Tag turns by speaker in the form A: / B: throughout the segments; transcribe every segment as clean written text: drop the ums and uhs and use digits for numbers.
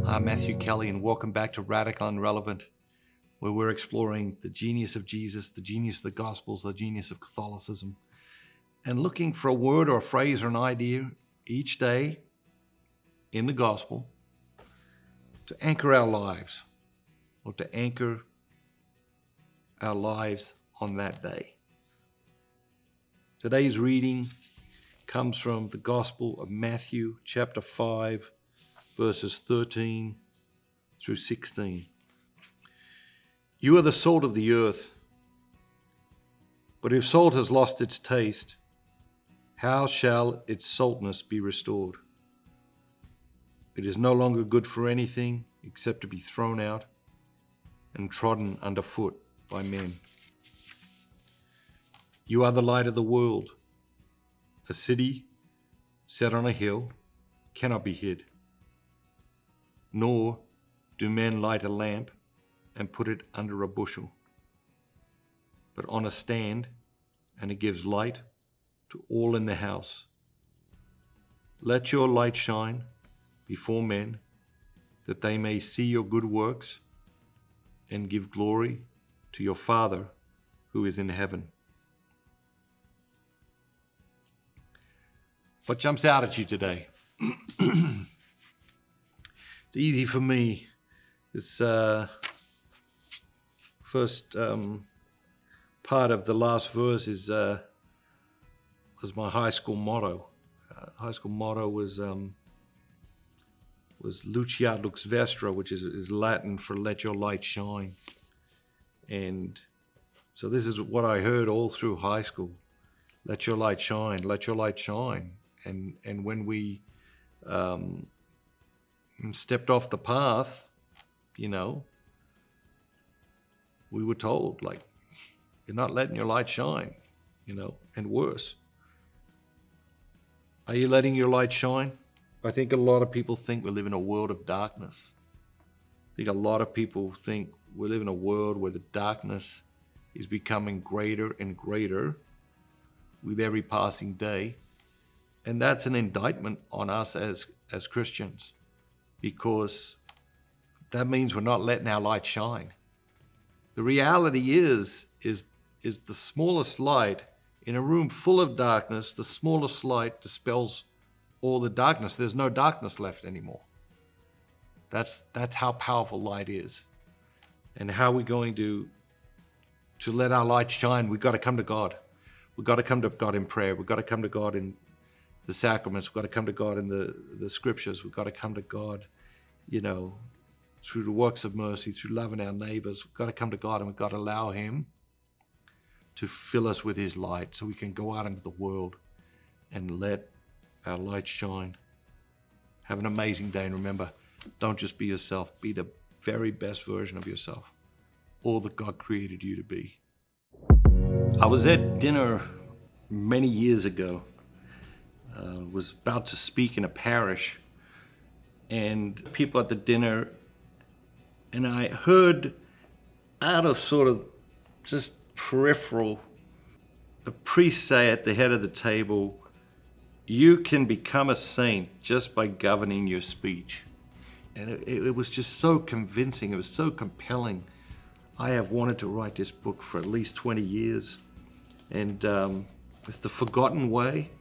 A: I'm Matthew Kelly, and welcome back to Radical and Relevant, where we're exploring the genius of Jesus, the genius of the Gospels, the genius of Catholicism, and looking for a word or a phrase or an idea each day in the Gospel to anchor our lives, or to anchor our lives on that day. Today's reading comes from the Gospel of Matthew, chapter 5, verses 13 through 16. You are the salt of the earth, but if salt has lost its taste, how shall its saltness be restored? It is no longer good for anything except to be thrown out and trodden underfoot by men. You are the light of the world. A city set on a hill cannot be hid. Nor do men light a lamp and put it under a bushel, but on a stand, and it gives light to all in the house. Let your light shine before men, that they may see your good works and give glory to your Father who is in heaven. What jumps out at you today? It's easy for me. This first part of the last verse was my high school motto. High school motto was Lucia Lux Vestra, which is Latin for "Let your light shine." And so this is what I heard all through high school: "Let your light shine, let your light shine." And when we stepped off the path, we were told, like, you're not letting your light shine, and worse. Are you letting your light shine? I think a lot of people think we live in a world of darkness. I think a lot of people think we live in a world where the darkness is becoming greater and greater with every passing day. And that's an indictment on us as Christians, because that means we're not letting our light shine. The reality is the smallest light in a room full of darkness, the smallest light dispels all the darkness. There's no darkness left anymore. That's how powerful light is. And how we're going to let our light shine, we've got to come to God. We've got to come to God in prayer. We've got to come to God in the sacraments. We've got to come to God in the scriptures. We've got to come to God, through the works of mercy, through loving our neighbors. We've got to come to God, and we've got to allow Him to fill us with His light so we can go out into the world and let our light shine. Have an amazing day, and remember, don't just be yourself. Be the very best version of yourself, all that God created you to be. I was at dinner many years ago. Was about to speak in a parish, and people at the dinner, and I heard out of sort of just peripheral, a priest say at the head of the table, "You can become a saint just by governing your speech." And it was just so convincing. It was so compelling. I have wanted to write this book for at least 20 years. And it's The Forgotten Way,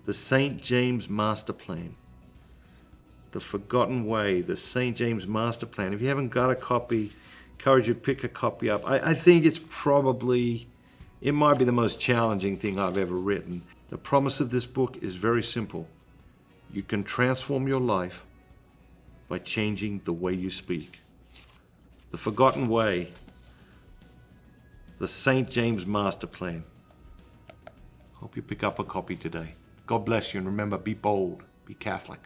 A: the St. James Master Plan. The Forgotten Way, the St. James Master Plan. If you haven't got a copy, encourage you to pick a copy up. I think it might be the most challenging thing I've ever written. The promise of this book is very simple. You can transform your life by changing the way you speak. The Forgotten Way, the St. James Master Plan. Hope you pick up a copy today. God bless you, and remember, be bold, be Catholic.